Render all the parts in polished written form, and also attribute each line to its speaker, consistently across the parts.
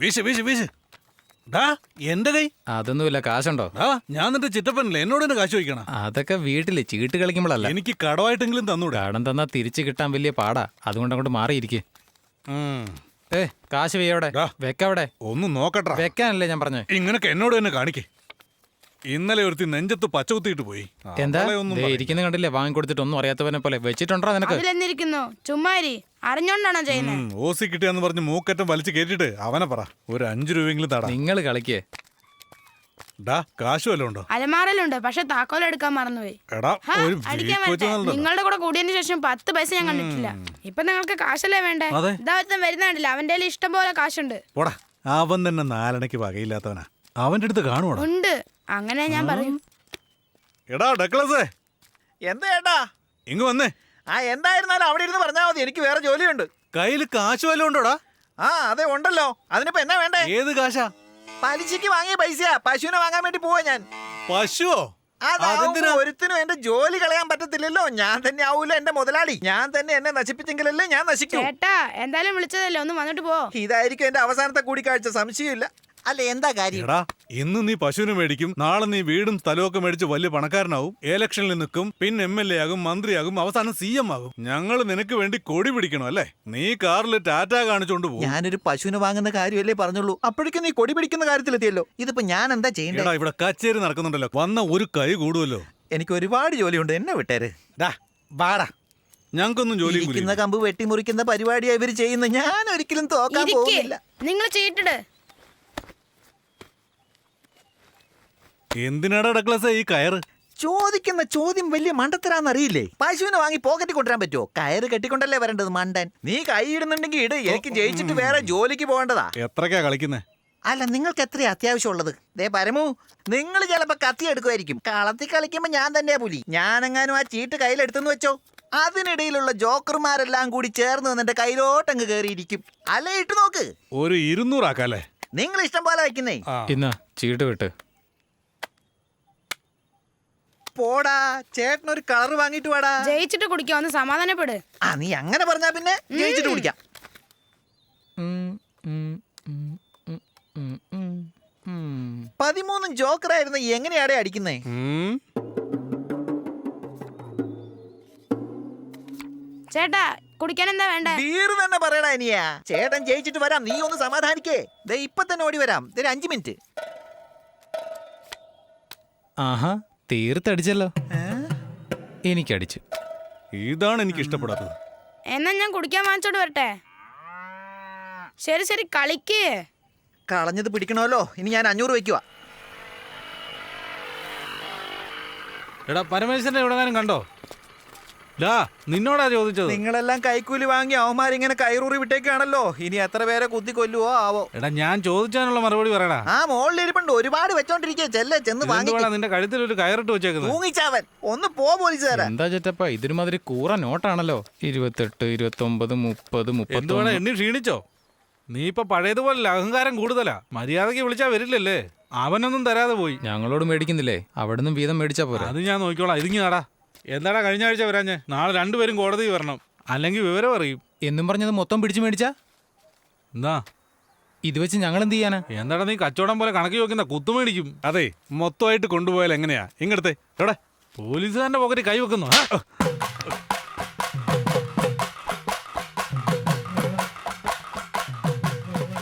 Speaker 1: വീശ് വീശ് വീശ്. എന്റെ കൈ
Speaker 2: അതൊന്നുമില്ല. കാശുണ്ടോ?
Speaker 1: ഞാൻ നിന്റെ ചിറ്റപ്പനല്ലേ, എന്നോട് തന്നെ കാശ് ചോദിക്കണം.
Speaker 2: അതൊക്കെ വീട്ടില് ചീട്ട് കളിക്കുമ്പോഴല്ല.
Speaker 1: എനിക്ക് കടമായിട്ടെങ്കിലും തന്നൂടെ.
Speaker 2: കടം തന്നാ തിരിച്ചു കിട്ടാൻ വലിയ പാടാ. അതുകൊണ്ട് അങ്ങോട്ട് മാറിയിരിക്കെ. കാശ് വെയ്യവിടെ വെക്കവിടെ.
Speaker 1: ഒന്ന് നോക്കട്ടെ.
Speaker 2: വെക്കാനല്ലേ ഞാൻ പറഞ്ഞേ.
Speaker 1: ഇങ്ങനൊക്കെ എന്നോട് തന്നെ കാണിക്കേ. ഇന്നലെ ഒരുത്തി നെഞ്ചത്ത് പച്ച കുത്തിയിട്ട് പോയി.
Speaker 2: എന്താ ഇരിക്കുന്ന കണ്ടില്ലേ? വാങ്ങിക്കൊടുത്തിട്ട് ഒന്നും അറിയാത്തവനെ പോലെ വെച്ചിട്ടുണ്ടോ നിനക്ക്?
Speaker 3: ചുമ്മാരി അറിഞ്ഞോണ്ടാണോ ചെയ്യുന്നത്?
Speaker 1: ഓസി കിട്ടിയാന്ന് പറഞ്ഞ് മൂക്കറ്റം വലിച്ചു കേട്ടിട്ട് അവനെ പറ ഒരു 5 രൂപയെങ്കിലും തടാ.
Speaker 2: നിങ്ങൾ കളിക്കേ.
Speaker 1: കാശ് വല്ലതും ഉണ്ടോ?
Speaker 3: അലമാറലുണ്ട്, പക്ഷെ താക്കോൽ എടുക്കാൻ മറന്നുപോയി. നിങ്ങളുടെ കൂടെ കൂടിയതിനു ശേഷം 10 പൈസ ഞാൻ കണ്ടിട്ടില്ല. ഇപ്പൊ നിങ്ങൾക്ക് കാശല്ലേ വേണ്ടേ? ഇതാവത്തം വരുന്ന കണ്ടില്ല, അവന്റെ ഇഷ്ടം പോലെ കാശുണ്ട്.
Speaker 1: അവൻ തന്നെ 4 അണയ്ക്ക് വകയില്ലാത്തവനാ. അവന്റെ അടുത്ത് കാണുവാണ്.
Speaker 3: ഉണ്ട്, അങ്ങനെ ഞാൻ പറയും.
Speaker 1: എടാ ഡക്ലസേ,
Speaker 4: എന്താ ഏട്ടാ
Speaker 1: ഇങ്ങ് വന്നേ.
Speaker 4: എന്തായിരുന്നാലും അവിടെ ഇരുന്ന് പറഞ്ഞാൽ മതി, എനിക്ക് വേറെ ജോലിയുണ്ട്.
Speaker 1: കയ്യില് കാശ് വല്ലതും ഉണ്ടോടാ?
Speaker 4: അതെ ഉണ്ടല്ലോ. അതിനിപ്പോ എന്നാ വേണ്ടേ?
Speaker 1: ഏത് കാശാ?
Speaker 4: പലിശക്ക് വാങ്ങിയ പൈസയാ. പശുവിനെ വാങ്ങാൻ വേണ്ടി പോവാ ഞാൻ.
Speaker 1: പശുവോ?
Speaker 4: ഒരുത്തിനും എന്റെ ജോലി കളയാൻ പറ്റത്തില്ലല്ലോ. ഞാൻ തന്നെ ആവൂല എന്റെ മുതലാളി. ഞാൻ തന്നെ എന്നെ നശിപ്പിച്ചെങ്കിലല്ലേ ഞാൻ നശിക്കൂ.
Speaker 3: ചേട്ടാ എന്തായാലും വിളിച്ചതല്ലേ, ഒന്ന് വന്നിട്ട് പോ.
Speaker 4: ഇതായിരിക്കും എന്റെ അവസാനത്തെ കൂടിക്കാഴ്ച, സംശയമില്ല. അല്ല എന്താ കാര്യം?
Speaker 1: ഇന്ന് നീ പശുവിനെ മേടിക്കും, നാളെ നീ വീടും സ്ഥലമൊക്കെ മേടിച്ച് വലിയ പണക്കാരനാവും, ഇലക്ഷനിൽ നിൽക്കും, പിന്നെ MLA ആകും, മന്ത്രിയാകും, അവസാനം CM ആകും. ഞങ്ങൾ നിനക്ക് വേണ്ടി കൊടി പിടിക്കണം അല്ലേ? നീ കാറിൽ ടാറ്റ കാണിച്ചോണ്ട് പോകും.
Speaker 4: ഞാനൊരു പശുവിനെ വാങ്ങുന്ന കാര്യമല്ലേ പറഞ്ഞുള്ളൂ, അപ്പോഴേക്കും നീ കൊടി പിടിക്കുന്ന കാര്യത്തിലെത്തിയല്ലോ. ഇതിപ്പോ ഞാൻ എന്താ ചെയ്യണ്ടേ?
Speaker 1: ഇവിടെ കച്ചേരി നടക്കുന്നുണ്ടല്ലോ, വന്ന ഒരു കൈ കൂടുമല്ലോ.
Speaker 4: എനിക്ക് ഒരുപാട് ജോലിയുണ്ട്, എന്നെ വിട്ടേര്.
Speaker 1: ഞങ്ങൾക്കൊന്നും ജോലി.
Speaker 4: കമ്പ് വെട്ടിമുറിക്കുന്ന പരിപാടിയാ ഇവര് ചെയ്യുന്നത്. ഞാൻ ഒരിക്കലും തോക്കാൻ പോകുന്നില്ല.
Speaker 3: നിങ്ങൾ ചെയ്തിട്ട്
Speaker 1: എന്തിനാടാ ഡക്ലസേ ഈ കയറ്?
Speaker 4: ചോദിക്കുന്ന ചോദ്യം വലിയ മണ്ടത്തരാന്നറിയില്ലേ? പശുവിനെ വാങ്ങി പോക്കറ്റിൽ കൊണ്ടുവരാൻ പറ്റുമോ? കയറ് കെട്ടിക്കൊണ്ടല്ലേ വരേണ്ടത് മണ്ടൻ. നീ കൈ ഇടുന്നുണ്ടെങ്കിൽ ഇട്, എനിക്ക് ജയിച്ചിട്ട് വേറെ ജോലിക്ക് പോകേണ്ടതാ.
Speaker 1: എത്രക്കാ കളിക്കുന്നേ?
Speaker 4: അല്ല നിങ്ങൾക്ക് എത്രയാ അത്യാവശ്യമുള്ളത്? പരമു, നിങ്ങൾ ചിലപ്പോ കത്തി എടുക്കുമായിരിക്കും. കളത്തി കളിക്കുമ്പോ ഞാൻ തന്നെയാ പുലി. ഞാനെങ്ങാനും ആ ചീട്ട് കയ്യിലെടുത്തെന്ന് വെച്ചോ, അതിനിടയിലുള്ള ജോക്കർമാരെല്ലാം കൂടി ചേർന്ന് വന്നിട്ട് കയ്യിലോട്ടങ്ങ് കയറിയിരിക്കും. അല്ലേ ഇട്ട് നോക്ക്.
Speaker 1: ഒരു 200 ആക്കാല്ലേ?
Speaker 4: നിങ്ങൾ ഇഷ്ടം പോലെ വയ്ക്കുന്നേ.
Speaker 2: ഇന്ന് ചീട്ട് വിട്ട്
Speaker 4: പോടാ. ചേട്ടനൊരു കളർ വാങ്ങിട്ട് വാടാ.
Speaker 3: ജയിച്ചിട്ട് കുടിക്കാം, ഒന്ന് സമാധാനപ്പെട്.
Speaker 4: നീ അങ്ങനെ പറഞ്ഞാ പിന്നെ ജയിച്ചിട്ട് കുടിക്കാം. 13 ജോക്കറായിരുന്നു. എങ്ങനെയാടേ അടിക്കുന്നേ?
Speaker 3: ചേട്ടാ കുടിക്കാൻ എന്താ വേണ്ടേ?
Speaker 4: ബീർ തന്നെ പറയടാ ഇനിയാ. ചേട്ടൻ ജയിച്ചിട്ട് വരാം, നീ ഒന്ന് സമാധാനിക്കേ. ഇപ്പൊ തന്നെ ഓടി വരാം. 5 മിനിറ്റ്.
Speaker 2: ആഹാ, തീർത്തടിച്ചല്ലോ. എനിക്കടിച്ചു.
Speaker 1: ഇതാണ് എനിക്ക് ഇഷ്ടപ്പെടാത്തത്.
Speaker 3: എന്നാ ഞാൻ കുടിക്കാൻ വാങ്ങിച്ചോണ്ട് വരട്ടെ? ശരി ശരി, കളിക്ക്.
Speaker 4: കളഞ്ഞത് പിടിക്കണമല്ലോ. ഇനി ഞാൻ 500 വെക്കുക.
Speaker 1: എടാ പരമേശ്വരനെ എവിടെങ്ങാനും കണ്ടോ? നിന്നോടാ ചോദിച്ചത്.
Speaker 4: നിങ്ങളെല്ലാം കൈക്കൂലി വാങ്ങി അവന്മാരിങ്ങനെ കയറൂറി വിട്ടേക്കാണല്ലോ. ഇനി എത്ര പേരെ കുത്തി കൊല്ലുവോ ആവോ.
Speaker 1: എടാ ഞാൻ ചോദിച്ചാനുള്ള മറുപടി പറയടാ.
Speaker 4: മോളിലിരിപ്പുണ്ട്, ഒരുപാട് വെച്ചോണ്ടിരിക്കേ. ചെന്ന് വാങ്ങി.
Speaker 1: നിന്റെ കഴുത്തിൽ ഒരു കയറിട്ട് വെച്ചേക്കുന്നത്.
Speaker 4: തൂങ്ങിച്ചാവൻ. ഒന്ന് പോ പോലീസുകാരാ.
Speaker 2: എന്താ ചേട്ടപ്പ ഇതിനുമാതിരി കൂറ നോട്ടാണല്ലോ. 28, 29, 30, 31.
Speaker 1: എണ്ണി ക്ഷീണിച്ചോ? നീ ഇപ്പൊ പഴയതുപോലെ അഹങ്കാരം കൂടുതലാ. മര്യാദക്ക് വിളിച്ചാ വരില്ലല്ലേ? അവനൊന്നും തരാതെ പോയി.
Speaker 2: ഞങ്ങളോട് മേടിക്കുന്നില്ലേ? അവിടുന്ന് വീതം മേടിച്ചാ പോരാ?
Speaker 1: അത് ഞാൻ നോക്കിക്കോളാം. ഇതിങ്ങി നാടാ. എന്താടാ കഴിഞ്ഞ ആഴ്ച വരാഞ്ഞ്? നാളെ 2 പേരും കോടതി വരണം, അല്ലെങ്കിൽ വിവരം അറിയും
Speaker 2: എന്നും പറഞ്ഞത് മൊത്തം പിടിച്ചു മേടിച്ചാ
Speaker 1: എന്താ?
Speaker 2: ഇത് വെച്ച് ഞങ്ങൾ എന്ത് ചെയ്യാനാ?
Speaker 1: എന്താടാ നീ കച്ചവടം പോലെ കണക്ക് ചോദിക്കുന്ന? കുത്തുമേടിക്കും. അതെ, മൊത്തമായിട്ട് കൊണ്ടുപോയാൽ എങ്ങനെയാ? ഇങ്ങടത്തെ എവിടെ പോലീസുകാരന്റെ പോക്കറ്റ് കൈ വെക്കുന്നു.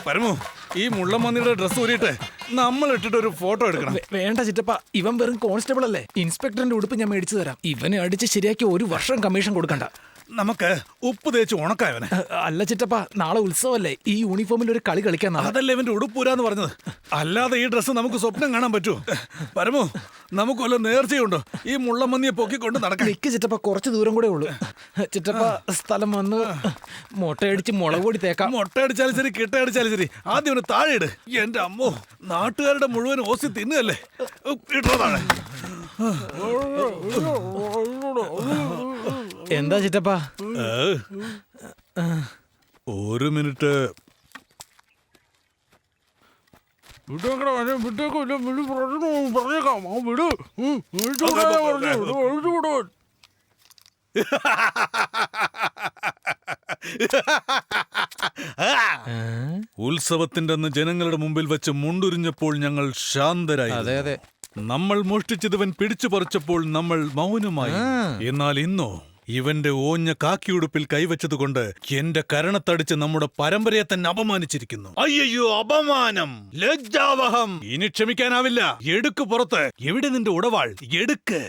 Speaker 1: പരമു, ഈ മുള്ളമന്നിയുടെ ഡ്രസ് ഊരിയിട്ട് നമ്മൾ ഇട്ടിട്ട് ഒരു ഫോട്ടോ എടുക്കണം.
Speaker 2: വേണ്ട ചിറ്റപ്പ, ഇവൻ വെറും കോൺസ്റ്റബിൾ അല്ലേ. ഇൻസ്പെക്ടറിന്റെ ഉടുപ്പ് ഞാൻ മേടിച്ചു തരാം. ഇവനെ അടിച്ച് ശരിയാക്കി 1 വർഷം കമ്മീഷൻ കൊടുക്കണ്ട.
Speaker 1: നമുക്ക് ഉപ്പ് തേച്ച് ഉണക്കായവനെ.
Speaker 2: അല്ല ചിറ്റപ്പ, നാളെ ഉത്സവല്ലേ. ഈ യൂണിഫോമിൽ ഒരു കളി കളിക്കാൻ.
Speaker 1: അതല്ലേ ഇവന്റെ ഉടുപ്പൂരാന്ന് പറഞ്ഞത്. അല്ലാതെ ഈ ഡ്രസ്സ് നമുക്ക് സ്വപ്നം കാണാൻ പറ്റുമോ? പരമു, നമുക്ക് വല്ല നേർച്ചയുണ്ടോ ഈ മുള്ളമന്നിയെ പൊക്കിക്കൊണ്ട് നടക്കാൻ?
Speaker 2: നിക്ക് ചിറ്റപ്പ, കുറച്ച് ദൂരം കൂടെ ഉള്ളു. ചിറ്റപ്പ സ്ഥലം വന്ന് മുട്ടയടിച്ച് മുളക് പൊടി തേക്കാം.
Speaker 1: മുട്ടയടിച്ചാലും ശരി, കിട്ടയടിച്ചാലും ശരി, ആദ്യം ഒന്ന് താഴെ ഇട്. എന്റെ അമ്മോ, നാട്ടുകാരുടെ മുഴുവൻ ഓസി തിന്നല്ലേ. ഇട്ടോ താഴെ.
Speaker 2: എന്താ ചിറ്റപ്പ?
Speaker 1: 1 മിനിറ്റ്. ഉത്സവത്തിന്റെ അന്ന് ജനങ്ങളുടെ മുമ്പിൽ വെച്ച് മുണ്ടുരിഞ്ഞപ്പോൾ ഞങ്ങൾ ശാന്തരായി.
Speaker 2: അതെ അതെ.
Speaker 1: നമ്മൾ മോഷ്ടിച്ചതിവൻ പിടിച്ചു പറിച്ചപ്പോൾ നമ്മൾ മൗനമായി. എന്നാൽ ഇന്നോ ഇവന്റെ ഓഞ്ഞ കാക്കിയുടുപ്പിൽ കൈവച്ചതുകൊണ്ട് എന്റെ കരണത്തടിച്ച് നമ്മുടെ പരമ്പരയെ തന്നെ അപമാനിച്ചിരിക്കുന്നു. അയ്യോ, അപമാനം, ലജ്ജാവഹം. ഇനി ക്ഷമിക്കാനാവില്ല. എടുക്ക് പുറത്ത്. എവിടെ നിന്റെ ഉടവാൾ? എടുക്ക്.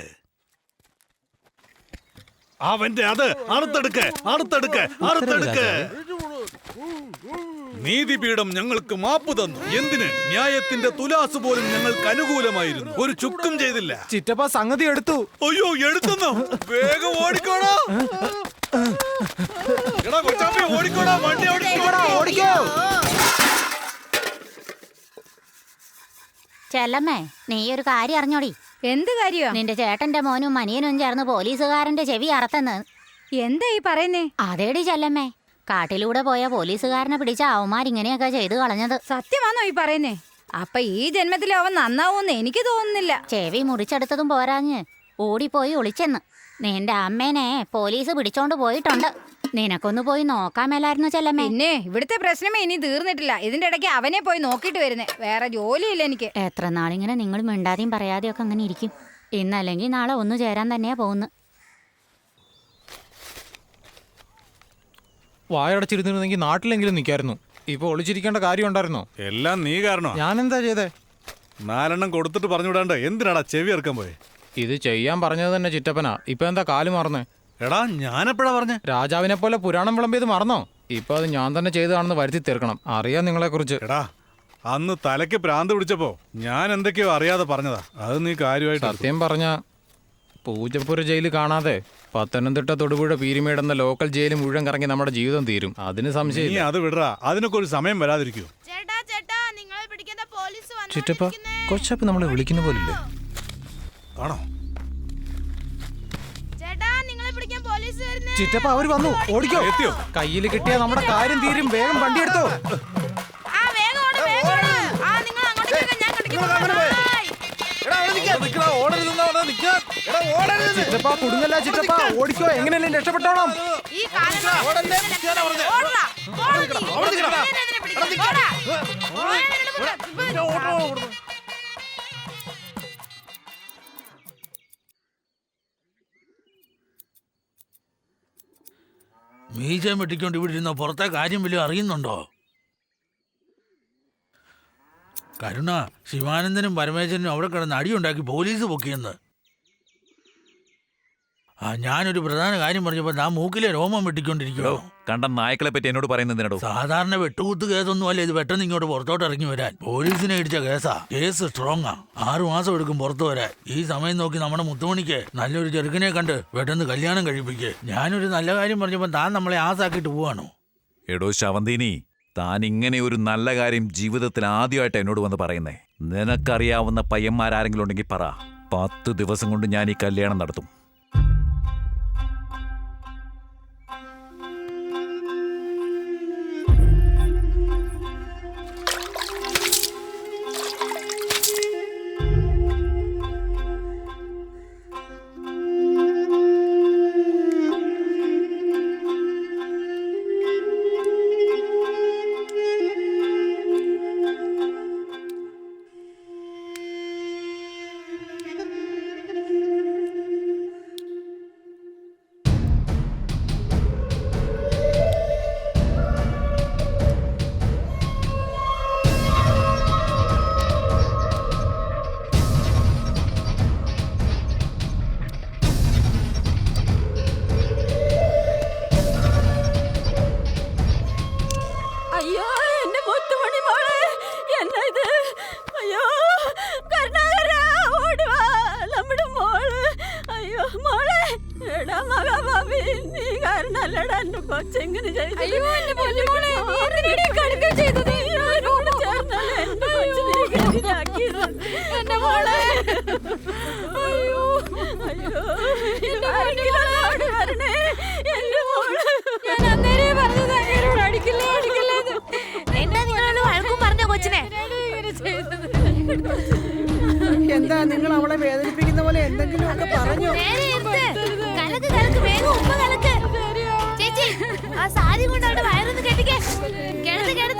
Speaker 1: അവന്റെ അത് അറുത്തെടുക്ക്, അറുത്തെടുക്ക്, അറുത്തെടുക്ക്. നീതിപീഠം ഞങ്ങൾക്ക് മാപ്പ് തന്നു. എന്തിന്? ന്യായത്തിന്റെ തുലാസ് പോലും ഞങ്ങൾക്ക് അനുകൂലമായിരുന്നു. ഒരു ചുക്കും ചെയ്തില്ല.
Speaker 2: ചിറ്റപ്പ സംഗതി എടുത്തു.
Speaker 1: അയ്യോ, എടുത്തുന്നോ? വേഗം ഓടിക്കോടാ. എടാ കൊച്ചാപ്പി, ഓടിക്കോടാ. വണ്ടി ഓടിക്കോ.
Speaker 5: ചെല്ലമ്മേ, നീ ഒരു കാര്യം അറിഞ്ഞോടി?
Speaker 6: എന്ത് കാര്യമാ?
Speaker 5: നിന്റെ ചേട്ടന്റെ മോനും അനിയനും ചേർന്ന് പോലീസുകാരന്റെ ചെവി അറത്തെന്ന്.
Speaker 6: എന്താ ഈ പറയുന്നേ?
Speaker 5: അതേടി ചെല്ലമ്മേ, കാട്ടിലൂടെ പോയ പോലീസുകാരനെ പിടിച്ച അവന്മാരിങ്ങനെയൊക്കെ ചെയ്തു കളഞ്ഞത്.
Speaker 6: സത്യമാണോ ഈ പറയുന്നേ? അപ്പൊ ഈ ജന്മത്തിൽ അവൻ നന്നാവൂന്ന് എനിക്ക് തോന്നുന്നില്ല.
Speaker 5: ചെവി മുറിച്ചെടുത്തതും പോരാഞ്ഞ് ഓടിപ്പോയി ഒളിച്ചെന്ന്. നിന്റെ അമ്മേനെ പോലീസ് പിടിച്ചോണ്ട് പോയിട്ടുണ്ട്. നിനക്കൊന്ന് പോയി നോക്കാമേലായിരുന്നു ചെല്ലമ്മേ.
Speaker 6: പിന്നെ ഇവിടുത്തെ പ്രശ്നമേ ഇനി തീർന്നിട്ടില്ല. ഇതിന്റെ ഇടയ്ക്ക് അവനെ പോയി നോക്കിയിട്ട് വരുന്നേ. വേറെ ജോലിയില്ല എനിക്ക്.
Speaker 5: എത്ര നാളിങ്ങനെ നിങ്ങൾ മിണ്ടാതെയും പറയാതെയും ഒക്കെ അങ്ങനെ ഇരിക്കും. ഇന്നല്ലെങ്കിൽ നാളെ ഒന്നു ചേരാൻ തന്നെയാ പോകുന്നു.
Speaker 2: വായടച്ചിരുന്നിരുന്നെങ്കിൽ നാട്ടിലെങ്കിലും നിൽക്കായിരുന്നു. ഇപ്പൊ ഒളിച്ചിരിക്കേണ്ട കാര്യം ഉണ്ടായിരുന്നോ?
Speaker 1: എല്ലാം നീ കാരണോ.
Speaker 2: ഞാൻ എന്താ ചെയ്തേ?
Speaker 1: 4 കൊടുത്തിട്ട് പറഞ്ഞുവിടാണ്ട് എന്തിനാടാ ചെവി ഇറക്കാൻ പോയെ?
Speaker 2: ഇത് ചെയ്യാൻ പറഞ്ഞത് തന്നെ ചിറ്റപ്പനാ. ഇപ്പൊ എന്താ കാല് മറന്നേ?
Speaker 1: എടാ, ഞാനെപ്പോഴാ പറഞ്ഞേ?
Speaker 2: രാജാവിനെ പോലെ പുരാണം വിളമ്പിയത് മറന്നോ? ഇപ്പൊ അത് ഞാൻ തന്നെ ചെയ്തതാണെന്ന് വരുത്തി തീർക്കണം. അറിയാം നിങ്ങളെ കുറിച്ച്.
Speaker 1: എടാ, അന്ന് തലയ്ക്ക് ഭ്രാന്ത് പിടിച്ചപ്പോ ഞാൻ എന്തൊക്കെയോ അറിയാതെ പറഞ്ഞതാ. അത് നീ കാര്യമായിട്ട്
Speaker 2: സത്യം പറഞ്ഞ പൂജപ്പുര ജയില് കാണാതെ പത്തനംതിട്ട തൊടുപുഴ പീരിമേടെന്ന ലോക്കൽ ജയില് മുഴുവൻ കറങ്ങി നമ്മുടെ ജീവിതം തീരും. അതിന്
Speaker 1: നീ
Speaker 2: സംശയം.
Speaker 1: അത് വിടറാ. അതിനൊക്കെ ഒരു സമയം വരാതിരിക്കൂ.
Speaker 2: ചിറ്റപ്പ, കൊച്ചപ്പ നമ്മളെ വിളിക്കുന്ന പോലില്ലേ?
Speaker 1: ആണോ?
Speaker 2: ചിറ്റപ്പ, അവര് വന്നു. ഓടിക്കോ.
Speaker 1: എത്തിയോ?
Speaker 2: കയ്യിൽ കിട്ടിയ നമ്മുടെ കാര്യം തീരും. വേഗം വണ്ടി എടുത്തോ. ചിറ്റപ്പ, കുടുങ്ങല്ല ചിറ്റപ്പ. ഓടിക്കോ. എങ്ങനെയല്ലേ രക്ഷപ്പെട്ടോണം.
Speaker 7: മീശം വെട്ടിക്കൊണ്ട് ഇവിടെ ഇരുന്ന പുറത്തെ കാര്യം വലിയ അറിയുന്നുണ്ടോ? കരുണ, ശിവാനന്ദനും പരമേശ്വരനും അവിടെ കിടന്ന് അടിയുണ്ടാക്കി പോലീസ് പൊക്കിയെന്ന്. ഞാനൊരു പ്രധാന കാര്യം പറഞ്ഞപ്പോൾ ഞാൻ മൂക്കിലെ രോമം വെട്ടിക്കൊണ്ടിരിക്കുവോ?
Speaker 8: കണ്ട നായ്ക്കളെ പറ്റി എന്നോട് പറയുന്നതിനോ?
Speaker 7: സാധാരണ വെട്ടുകുത്ത് കേസൊന്നും അല്ല ഇത്. പെട്ടെന്ന് ഇങ്ങോട്ട് പുറത്തോട്ട് ഇറങ്ങി വരാൻ. പോലീസിനെ ഇടിച്ച കേസാ. കേസ് സ്ട്രോങ്ങാ. 6 മാസം എടുക്കും പുറത്തു വരാൻ. ഈ സമയം നോക്കി നമ്മുടെ മുത്തുമണിക്ക് നല്ലൊരു ചെറുക്കനെ കണ്ട് പെട്ടെന്ന് കല്യാണം കഴിപ്പിക്ക്. ഞാനൊരു നല്ല കാര്യം പറഞ്ഞപ്പോൾ താൻ നമ്മളെ ആസാക്കിട്ട് പോവാണോ?
Speaker 8: എടോ ശവന്തീനി, താൻ ഇങ്ങനെ ഒരു നല്ല കാര്യം ജീവിതത്തിൽ ആദ്യമായിട്ട് എന്നോട് വന്ന് പറയുന്നേ. നിനക്കറിയാവുന്ന പയ്യന്മാരാരെങ്കിലും ഉണ്ടെങ്കിൽ പറ. 10 ദിവസം കൊണ്ട് ഞാൻ ഈ കല്യാണം നടത്തും.
Speaker 9: എന്താ നിങ്ങൾ അവളെ വേദനിപ്പിക്കുന്ന പോലെ എന്തെങ്കിലും ഒക്കെ പറഞ്ഞു?
Speaker 3: ചേച്ചി, ആ സാരി കൊണ്ട് അവളുടെ വയറൊന്ന് കെട്ടിക്കേ. കിടന്ന്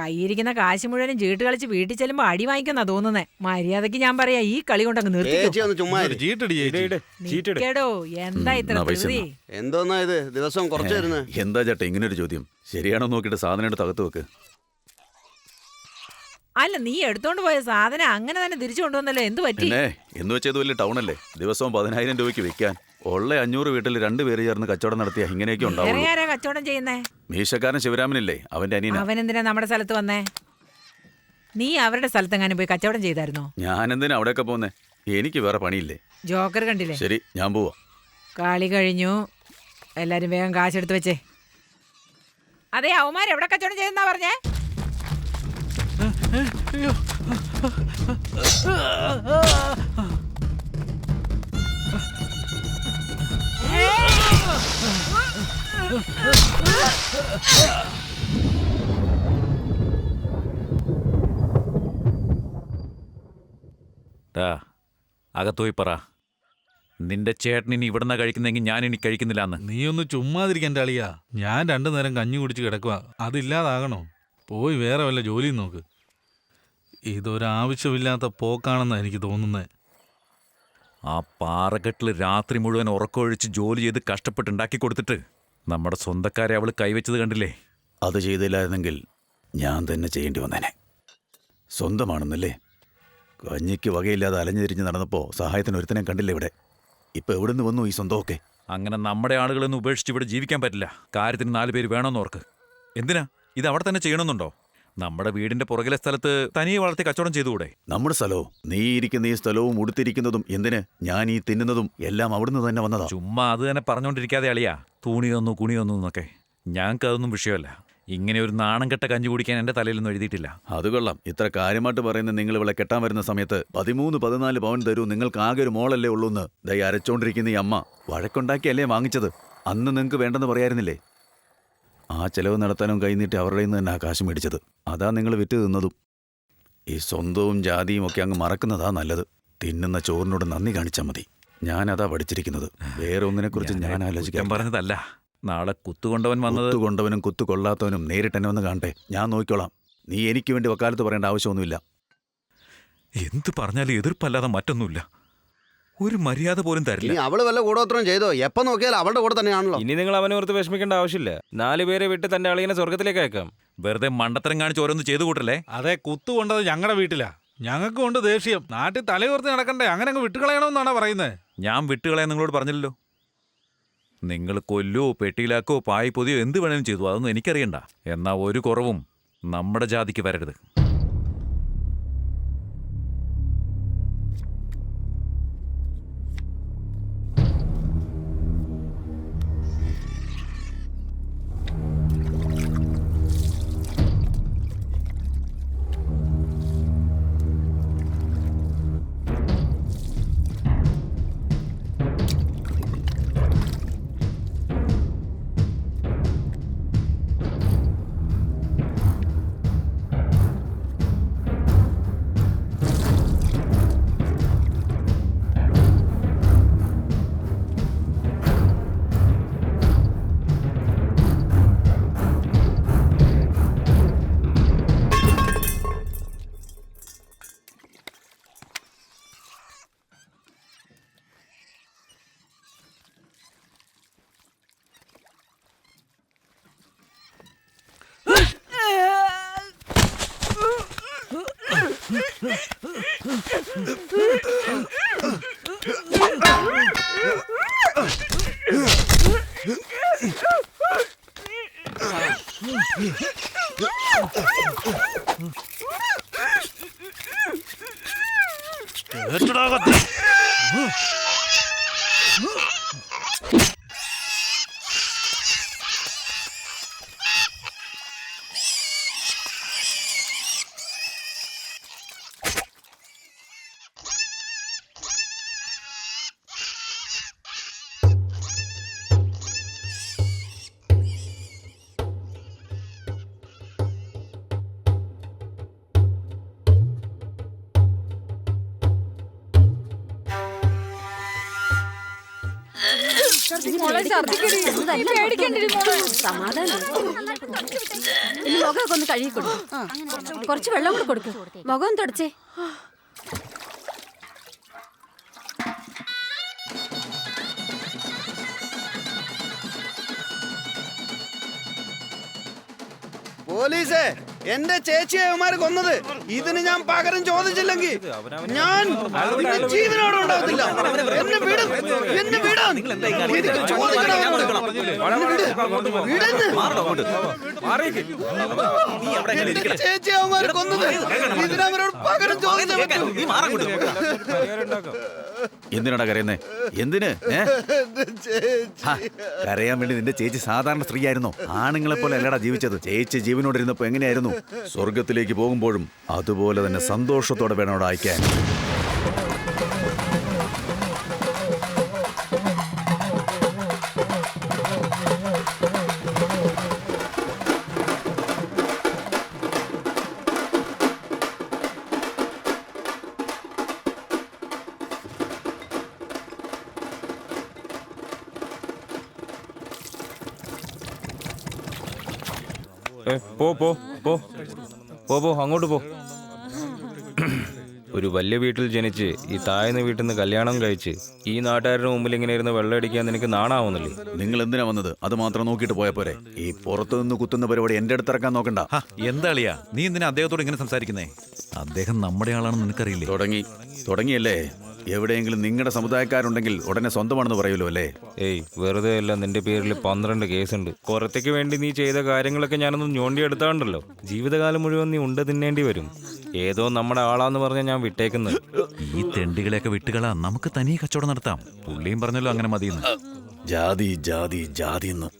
Speaker 9: കയ്യിരിക്കുന്ന കാശ് മുഴുവനും ചീട്ട് കളിച്ച് വീട്ടിൽ ചെല്ലുമ്പോ അടി വാങ്ങിക്കുന്ന തോന്നുന്നേ. മര്യാദക്ക് ഞാൻ പറയാ, ഈ കളി കൊണ്ടങ്ങ് നിർത്തിക്കേടോ. എന്താ ഇത്ര ധൃതി?
Speaker 10: എന്തോന്നാ ഇത് ദിവസം കുറച്ച് വരുന്നത്?
Speaker 11: എന്താ ചേട്ടാ ഇങ്ങനെ ഒരു ചോദ്യം? ശരിയാണോ നോക്കിയിട്ട് സാധനം എടുത്ത് അകത്ത് വെക്ക്.
Speaker 9: അല്ല, നീ എടുത്തോണ്ട് പോയ സാധനം അങ്ങനെ തന്നെ തിരിച്ചു കൊണ്ടുവന്നല്ലോ, എന്ത് പറ്റി?
Speaker 11: എന്ന് വെച്ചത് വലിയ ടൗണല്ലേ, ദിവസവും 10,000 രൂപയ്ക്ക് വെക്കാൻ ഉള്ള 500 വീട്ടിൽ 2 പേര് ചേർന്ന് കച്ചവടം നടത്തിയ ഇങ്ങനെയൊക്കെ ഉണ്ടാവും.
Speaker 9: ആരാ കച്ചവടം ചെയ്യുന്നേ?
Speaker 11: മീശക്കാരൻ ശിവരാമനില്ലേ, അവന്റെ അനിയന.
Speaker 9: അവനെന്തിനാ നമ്മുടെ സ്ഥലത്ത് വന്നേ? നീ അവരുടെ സ്ഥലത്തെങ്ങാനും പോയി കച്ചവടം ചെയ്തായിരുന്നോ?
Speaker 11: ഞാൻ എന്തിനാ അവിടെയൊക്കെ പോന്നേ? എനിക്ക് വേറെ പണിയില്ലേ?
Speaker 9: ജോക്കർ കണ്ടില്ലേ?
Speaker 11: ശരി, ഞാൻ പോവാ.
Speaker 9: കളി കഴിഞ്ഞു, എല്ലാരും വേഗം കാശെടുത്ത് വെച്ചേ. അതെ, അവന്മാർ എവിടെ കച്ചവടം ചെയ്തെന്നാ പറഞ്ഞേ?
Speaker 8: അകത്തുപോയി പറ, നിന്റെ ചേട്ടൻ ഇനി ഇവിടുന്ന കഴിക്കുന്നെങ്കിൽ ഞാൻ ഇനി കഴിക്കുന്നില്ലാന്ന്.
Speaker 7: നീ ഒന്ന് ചുമ്മാതിരിക്കാൻ അളിയാ. ഞാൻ 2 നേരം കഞ്ഞി കുടിച്ച് കിടക്കുക, അതില്ലാതാകണോ? പോയി വേറെ വല്ല ജോലിയും നോക്ക്. ഇതൊരാവശ്യമില്ലാത്ത പോക്കാണെന്നാണ് എനിക്ക് തോന്നുന്നത്.
Speaker 8: ആ പാറക്കെട്ടിൽ രാത്രി മുഴുവൻ ഉറക്കമൊഴിച്ച് ജോലി ചെയ്ത് കഷ്ടപ്പെട്ടുണ്ടാക്കി കൊടുത്തിട്ട് നമ്മുടെ സ്വന്തക്കാരെ അവൾ കൈവച്ചത് കണ്ടില്ലേ?
Speaker 11: അത് ചെയ്തില്ലായിരുന്നെങ്കിൽ ഞാൻ തന്നെ ചെയ്യേണ്ടി വന്നേനെ. സ്വന്തമാണെന്നല്ലേ? കഞ്ഞിക്ക് വകയില്ലാതെ അലഞ്ഞു തിരിഞ്ഞ് നടന്നപ്പോൾ സഹായത്തിന് ഒരുത്തനെ കണ്ടില്ലേ ഇവിടെ? ഇപ്പൊ എവിടെ നിന്ന് വന്നു ഈ സ്വന്തമൊക്കെ?
Speaker 8: അങ്ങനെ നമ്മുടെ ആളുകളൊന്നും ഉപേക്ഷിച്ച് ഇവിടെ ജീവിക്കാൻ പറ്റില്ല. കാര്യത്തിന് 4 പേര് വേണമെന്ന് ഓർക്ക്. എന്തിനാ ഇത് അവിടെ തന്നെ ചെയ്യണമെന്നുണ്ടോ? നമ്മുടെ വീടിന്റെ പുറകിലെ സ്ഥലത്ത് തനിയെ വളർത്തി കച്ചവടം ചെയ്തുകൂടെ?
Speaker 11: നമ്മുടെ സ്ഥലവും നീ ഇരിക്കുന്ന ഈ സ്ഥലവും ഉടുത്തിരിക്കുന്നതും എന്തിന് ഞാൻ ഈ തിന്നുന്നതും എല്ലാം അവിടുന്ന് തന്നെ വന്നതാ.
Speaker 8: ചുമ്മാ അത് തന്നെ പറഞ്ഞുകൊണ്ടിരിക്കാതെ അളിയാ. തൂണിയൊന്നു കുണിയൊന്നു എന്നൊക്കെ ഞങ്ങൾക്ക് അതൊന്നും വിഷയമല്ല. ഇങ്ങനെ ഒരു നാണം കെട്ട കഞ്ഞി കുടിക്കാൻ എന്റെ തലയിലൊന്നും എഴുതിയിട്ടില്ല.
Speaker 11: അത് കൊള്ളാം. ഇത്ര കാര്യമായിട്ട് പറയുന്ന നിങ്ങൾ ഇവളെ കെട്ടാൻ വരുന്ന സമയത്ത് 13-14 പവൻ തരൂ, നിങ്ങൾക്ക് ആകെ ഒരു മോളല്ലേ ഉള്ളൂന്ന് ദൈ അരച്ചോണ്ടിരിക്കുന്ന ഈ അമ്മ വഴക്കുണ്ടാക്കിയല്ലേ വാങ്ങിച്ചത്. അന്ന് നിങ്ങൾക്ക് വേണ്ടെന്ന് പറയായിരുന്നില്ലേ? ആ ചെലവ് നടത്താനും കൈനീട്ടി അവരുടെ നിന്ന് തന്നെ ആ കാശ് മേടിച്ചത്. അതാ നിങ്ങൾ വിറ്റ് തിന്നതും. ഈ സ്വന്തവും ജാതിയും ഒക്കെ അങ്ങ് മറക്കുന്നതാ നല്ലത്. തിന്നുന്ന ചോറിനോട് നന്ദി കാണിച്ചാൽ മതി. ഞാനതാ പഠിച്ചിരിക്കുന്നത്. വേറെ ഒന്നിനെക്കുറിച്ച് ഞാൻ ആലോചിക്കാൻ
Speaker 8: പറഞ്ഞതല്ല. നാളെ കുത്തുകൊണ്ടവൻ വന്നത്.
Speaker 11: കുത്തുകൊണ്ടവനും കുത്തുകൊള്ളാത്തവനും നേരിട്ട് എന്നെ വന്ന് കാണട്ടെ, ഞാൻ നോക്കിക്കോളാം. നീ എനിക്ക് വേണ്ടി വക്കാലത്ത് പറയേണ്ട ആവശ്യമൊന്നുമില്ല.
Speaker 8: എന്ത് പറഞ്ഞാലും എതിർപ്പല്ലാതെ മറ്റൊന്നുമില്ല. ഒരു മര്യാദ പോലും തരില്ല.
Speaker 10: അവള് വല്ല കൂടോത്രം ചെയ്തോ? എപ്പോ നോക്കിയാൽ അവളുടെ കൂടെ തന്നെയാണല്ലോ.
Speaker 2: ഇനി നിങ്ങൾ അവനെ ഓർത്ത് വിഷമിക്കേണ്ട ആവശ്യമില്ല. 4 പേരെ വിട്ട് തന്റെ അളിയനെ സ്വർഗത്തിലേക്ക് അയക്കാം.
Speaker 8: വെറുതെ മണ്ടത്തരം കാണിച്ച് ഓരോന്ന് ചെയ്തു കൂട്ടല്ലേ?
Speaker 7: അതെ, കുത്തുകൊണ്ടത് ഞങ്ങളുടെ വീട്ടിലാ. ഞങ്ങൾക്ക് കൊണ്ട് ദേഷ്യം. നാട്ടിൽ തലയോർത്ത് നടക്കണ്ടേ? അങ്ങനെ അങ്ങ് വിട്ടുകളയണമെന്നാണ് പറയുന്നത്.
Speaker 8: ഞാൻ വിട്ടുകളയാൻ നിങ്ങളോട് പറഞ്ഞില്ലല്ലോ. നിങ്ങൾ കൊല്ലോ പെട്ടിയിലാക്കോ പായ് പൊതിയോ എന്ത് വേണേലും ചെയ്തു, അതൊന്നും എനിക്കറിയണ്ട. എന്നാ ഒരു കുറവും നമ്മുടെ ജാതിക്ക് വരരുത്.
Speaker 6: മോളെ ഛർദ്ദിക്കടി. നീ പേടിക്കണ്ടടി മോളെ.
Speaker 5: മുഖമൊക്കെ ഒന്ന് കഴുകി കൊടുക്കും. കുറച്ച് വെള്ളം കൂടെ കൊടുക്കും. മുഖം തുടച്ചേ.
Speaker 10: പോലീസേ, എന്റെ ചേച്ചിയെ അവന്മാര് കൊന്നത്. ഇതിന് ഞാൻ പകരം ചോദിച്ചില്ലെങ്കിൽ ഞാൻ നിന്റെ ജീവനോടെ ഉണ്ടാകത്തില്ല. എന്നെ വിടും, എന്നെ വിടാൻ എനിക്ക് ചോദിക്കണം അവരോട്. എന്റെ ചേച്ചിയെ അവന്മാര് കൊന്നത്. ഇതിനവരോട് പകരം ചോദിച്ചേ പറ്റൂ.
Speaker 11: എന്തിനാടാ കരയുന്നേ? എന്തിന് കരയാൻ വേണ്ടി നിന്റെ ചേച്ചി സാധാരണ സ്ത്രീ ആയിരുന്നോ? ആണുങ്ങളെ പോലെ അല്ലടാ ജീവിച്ചത്. ചേച്ചി ജീവനോടിരുന്നപ്പോ എങ്ങനെയായിരുന്നു? സ്വർഗത്തിലേക്ക് പോകുമ്പോഴും അതുപോലെ തന്നെ സന്തോഷത്തോടെ വേണം അവിടെ അയക്കാൻ.
Speaker 12: പോ പോ പോ പോ പോ അങ്ങോട്ട് പോ. ഒരു വലിയ വീട്ടിൽ ജനിച്ച് ഈ താഴ്ന്ന വീട്ടിൽ നിന്ന് കല്യാണം കഴിച്ച് ഈ നാട്ടുകാരുടെ മുമ്പിൽ ഇങ്ങനെ ഇരുന്ന് വെള്ളം അടിക്കാൻ നിനക്ക് നാണാവുന്നില്ലേ?
Speaker 11: നിങ്ങൾ എന്തിനാ വന്നത്? അത് മാത്രം നോക്കിയിട്ട് പോയാ പോരെ. ഈ പുറത്തു നിന്ന് കുത്തുന്ന പരിപാടി എന്റെ അടുത്ത് ഇറക്കാൻ നോക്കണ്ട. എന്താ അളിയാ നീ എന്തിനാ അദ്ദേഹത്തോട് ഇങ്ങനെ സംസാരിക്കുന്നേ? അദ്ദേഹം നമ്മുടെ ആളാണെന്ന് നിനക്കറിയില്ലേ? തുടങ്ങിയല്ലേ? എവിടെയെങ്കിലും നിങ്ങളുടെ സമുദായക്കാരുണ്ടെങ്കിൽ ഉടനെ സ്വന്തമാണെന്ന് പറയുമല്ലോ അല്ലേ?
Speaker 12: ഏയ് വെറുതെ അല്ല, നിന്റെ പേരിൽ 12 കേസുണ്ട്. കുറത്തേക്ക് വേണ്ടി നീ ചെയ്ത കാര്യങ്ങളൊക്കെ ഞാനൊന്ന് ഞോണ്ടിയെടുത്താണ്ടല്ലോ. ജീവിതകാലം മുഴുവൻ നീ ഉണ്ട് തിന്നേണ്ടി വരും. ഏതോ നമ്മുടെ ആളാന്ന് പറഞ്ഞാൽ ഞാൻ വിട്ടേക്കുന്നത്.
Speaker 8: ഈ തെണ്ടികളെയൊക്കെ വിട്ടുകളാ, നമുക്ക് തനിയെ കച്ചവടം നടത്താം. പുള്ളിയും പറഞ്ഞല്ലോ അങ്ങനെ മതിയെന്ന്.
Speaker 11: ജാതി ജാതി ജാതി എന്ന്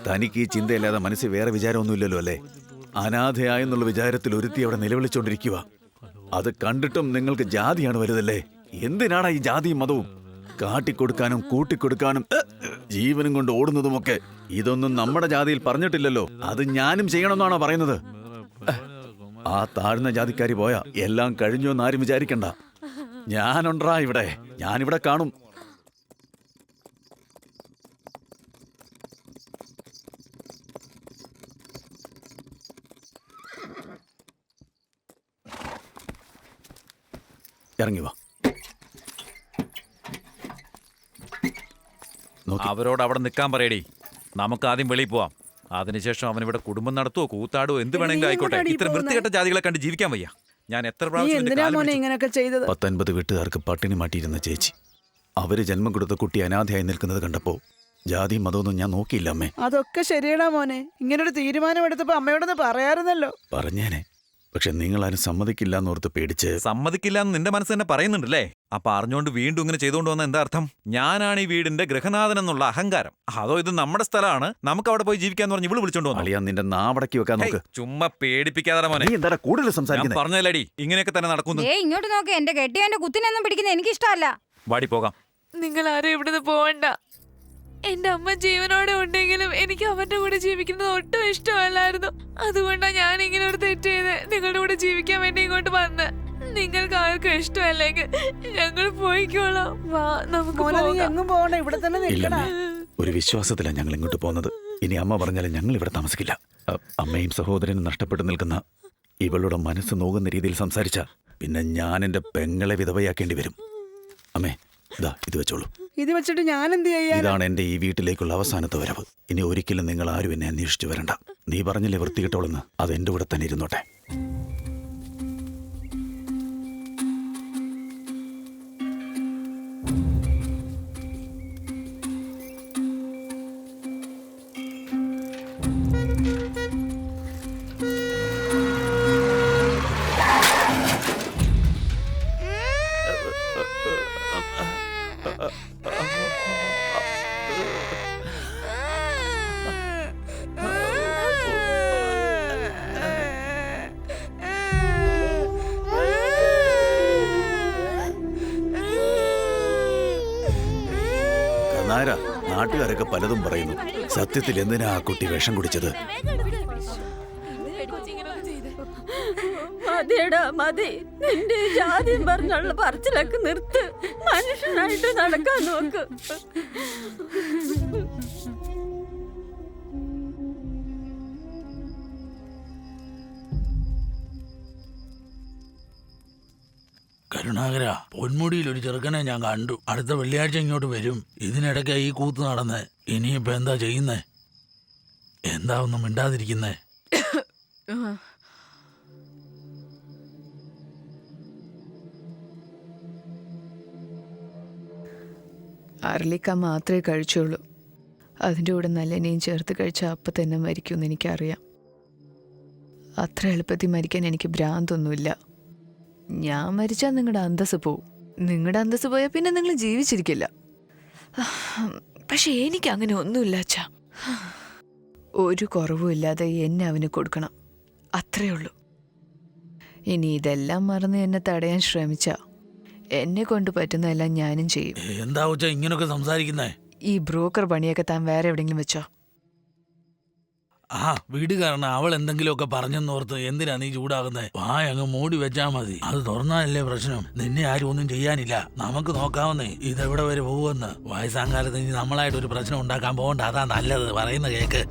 Speaker 11: തനിക്ക് ഈ ചിന്തയില്ലാതെ മനസ്സിൽ വേറെ വിചാരമൊന്നുമില്ലല്ലോ അല്ലേ? അനാഥയായെന്നുള്ള വിചാരത്തിൽ ഒരുത്തി അവിടെ നിലവിളിച്ചോണ്ടിരിക്കുക. അത് കണ്ടിട്ടും നിങ്ങൾക്ക് ജാതിയാണ് വരുതല്ലേ? എന്തിനാണ് ഈ ജാതിയും മതവും? കാട്ടിക്കൊടുക്കാനും കൂട്ടിക്കൊടുക്കാനും ജീവനും കൊണ്ട് ഓടുന്നതുമൊക്കെ ഇതൊന്നും നമ്മുടെ ജാതിയിൽ പറഞ്ഞിട്ടില്ലല്ലോ. അത് ഞാനും ചെയ്യണമെന്നാണോ പറയുന്നത്? ആ താഴ്ന്ന ജാതിക്കാരി പോയാ എല്ലാം കഴിഞ്ഞു എന്ന് ആരും വിചാരിക്കണ്ട. ഞാനുണ്ടാ ഇവിടെ, ഞാനിവിടെ കാണും. ഇറങ്ങി വാ.
Speaker 8: അവരോട് അവിടെ നിൽക്കാൻ പറയടി. നമുക്ക് ആദ്യം വെളിയിൽ പോവാം. അതിനുശേഷം അവൻ ഇവിടെ കുടുംബം നടത്തുവോ കൂത്താടുവോ എന്ത് വേണമെങ്കിലും ആയിക്കോട്ടെ. ഇത്ര വൃത്തികെട്ട ജാതികളെ കണ്ട് ജീവിക്കാൻ വയ്യ. ഞാൻ എത്ര പ്രാവശ്യം
Speaker 11: 19 വീട്ടുകാർക്ക് പട്ടിണി മാറ്റിയിരുന്ന ചേച്ചി, അവര് ജന്മം കൊടുത്ത കുട്ടി അനാഥയായി നിൽക്കുന്നത് കണ്ടപ്പോ ജാതി മതമൊന്നും ഞാൻ നോക്കിയില്ല അമ്മേ.
Speaker 13: അതൊക്കെ ശരിയടാ മോനെ. ഇങ്ങനൊരു തീരുമാനം എടുത്തപ്പോ അമ്മയോടൊന്ന് പറയാറുന്നല്ലോ.
Speaker 11: പറഞ്ഞേനെ, പക്ഷെ നിങ്ങളാരും സമ്മതിക്കില്ല എന്നോർത്ത് പേടിച്ച്.
Speaker 8: സമ്മതിക്കില്ല എന്ന് നിന്റെ മനസ്സ് തന്നെ പറയുന്നുണ്ടല്ലേ? അപ്പൊ അറിഞ്ഞുകൊണ്ട് വീണ്ടും ഇങ്ങനെ ചെയ്തുകൊണ്ട് വന്ന എന്താ അർത്ഥം? ഞാനാണ് ഈ വീടിന്റെ ഗൃഹനാഥൻ എന്നുള്ള അഹങ്കാരം. അതോ ഇത് നമ്മുടെ സ്ഥലമാണ്, നമുക്ക് അവിടെ പോയി ജീവിക്കാന്ന് പറഞ്ഞ് ഇവള് വിളിച്ചോണ്ട് വന്നു.
Speaker 11: അളിയാ നിന്റെ നാവടക്കി വെക്കാൻ നോക്ക്.
Speaker 8: ചുമ്മാ പേടിപ്പിക്കാതെ മോനെ.
Speaker 11: എന്താ കൂടുതൽ സംസാരിക്കുന്നത്?
Speaker 8: പറഞ്ഞതല്ലടി ഇങ്ങനെയൊക്കെ തന്നെ നടക്കുന്നു.
Speaker 6: ഇങ്ങോട്ട് നോക്ക്. എന്റെ കെട്ടിയവന്റെ കുത്തിനൊന്നും പിടിക്കുന്ന എനിക്ക് ഇഷ്ടമല്ല.
Speaker 8: വാടി പോകാം.
Speaker 14: നിങ്ങൾ ആരും ഇവിടുന്ന് പോവണ്ട. എന്റെ അമ്മ ജീവനോടെ ഉണ്ടെങ്കിലും എനിക്ക് അവന്റെ കൂടെ ജീവിക്കുന്നത് ഒട്ടും ഇഷ്ടമല്ലായിരുന്നു. അതുകൊണ്ടാണ് ഞാൻ ഇങ്ങനെ ഒരു തെറ്റ് ചെയ്ത് നിങ്ങളുടെ കൂടെ ജീവിക്കാൻ വേണ്ടി ഇങ്ങോട്ട് വന്ന്. നിങ്ങൾക്ക് ആർക്കും ഇഷ്ടമല്ലെങ്കിൽ ഞങ്ങൾ പോയിക്കോളാം. വാ നമുക്ക്
Speaker 13: പോകണ്ട, ഇവിടെ തന്നെ നിൽക്കണ.
Speaker 11: ഒരു വിശ്വാസത്തിലാണ് ഞങ്ങൾ ഇങ്ങോട്ട് പോകുന്നത്. ഇനി അമ്മ പറഞ്ഞാലും ഞങ്ങൾ ഇവിടെ താമസിക്കില്ല. അമ്മയും സഹോദരനും നഷ്ടപ്പെട്ടു നിൽക്കുന്ന ഇവളുടെ മനസ്സ് നോകുന്ന രീതിയിൽ സംസാരിച്ച പിന്നെ ഞാൻ എന്റെ പെങ്ങളെ വിധവയാക്കേണ്ടി വരും. അമ്മേ ഇതാ ഇത് വെച്ചോളൂ.
Speaker 13: ഇത് വെച്ചിട്ട് ഞാൻ എന്ത് ചെയ്യാ?
Speaker 11: ഇതാണ് എന്റെ ഈ വീട്ടിലേക്കുള്ള അവസാനത്തെ വരവ്. ഇനി ഒരിക്കലും നിങ്ങൾ ആരും എന്നെ അന്വേഷിച്ചു വരണ്ട. നീ പറഞ്ഞില്ലേ വൃത്തികെട്ടോളെന്ന്, അത് എന്റെ കൂടെ തന്നെ ഇരുന്നോട്ടെ. നാട്ടുകാരൊക്കെ പലതും പറയുന്നു. സത്യത്തിൽ എന്തിനാ ആ കുട്ടി വിഷം കുടിച്ചത്?
Speaker 5: മതിയടാ മതി. നിന്റെ ജാതിയും പറഞ്ഞുള്ള പറച്ചിലൊക്കെ നിർത്ത്. മനുഷ്യനായിട്ട് നടക്കാൻ നോക്ക്.
Speaker 7: കരുണാകര, പൊന്മുടിയിൽ ഒരു ചെറുക്കനെ ഞാൻ കണ്ടു. അടുത്ത വെള്ളിയാഴ്ച ഇങ്ങോട്ട് വരും. ഇതിനിടയ്ക്ക് ഈ കൂത്ത് നടന്നേ. ഇനിയിപ്പോ എന്താ ചെയ്യുന്നേ? എന്താ ഒന്നും മിണ്ടാതിരിക്കുന്നേ?
Speaker 15: അർലിക്ക മാത്രമേ കഴിച്ചുള്ളൂ. അതിൻ്റെ കൂടെ നല്ലെണ്ണയും ചേർത്ത് കഴിച്ചാൽ അപ്പം തന്നെ മരിക്കുമെന്ന് എനിക്കറിയാം. അത്ര എളുപ്പത്തിൽ മരിക്കാൻ എനിക്ക് ഭ്രാന്തൊന്നുമില്ല. ഞാൻ മരിച്ചാൽ നിങ്ങളുടെ അന്തസ് പോവും. നിങ്ങളുടെ അന്തസ് പോയാൽ പിന്നെ നിങ്ങൾ ജീവിച്ചിരിക്കില്ല. പക്ഷെ എനിക്ക് അങ്ങനെ ഒന്നുമില്ല അച്ഛാ. ഒരു കുറവുമില്ലാതെ എന്നെ അവന് കൊടുക്കണം, അത്രേ ഉള്ളൂ. ഇനി ഇതെല്ലാം മറന്ന് എന്നെ തടയാൻ ശ്രമിച്ച എന്നെ കൊണ്ട് പറ്റുന്നതെല്ലാം ഞാനും ചെയ്യും.
Speaker 7: എന്താ വെച്ചാ ഇങ്ങനൊക്കെ സംസാരിക്കുന്നേ?
Speaker 15: ഈ ബ്രോക്കർ പണിയൊക്കെ താൻ വേറെ എവിടെയെങ്കിലും വെച്ചോ.
Speaker 7: ആ വീട് കാരണം അവൾ എന്തെങ്കിലുമൊക്കെ പറഞ്ഞെന്നോർത്ത് എന്തിനാ നീ ചൂടാകുന്നേ? വായ അങ്ങ് മൂടി വെച്ചാ മതി. അത് തുറന്നാലല്ലേ പ്രശ്നം. നിന്നെ ആരും ഒന്നും ചെയ്യാനില്ല. നമുക്ക് നോക്കാവുന്നേ ഇതെവിടെ വരെ പോകുമെന്ന്. വയസ്സാങ്കാലത്ത് ഇനി നമ്മളായിട്ട് ഒരു പ്രശ്നം ഉണ്ടാക്കാൻ പോകണ്ട. അതാ നല്ലത്. പറയുന്ന കേക്ക്.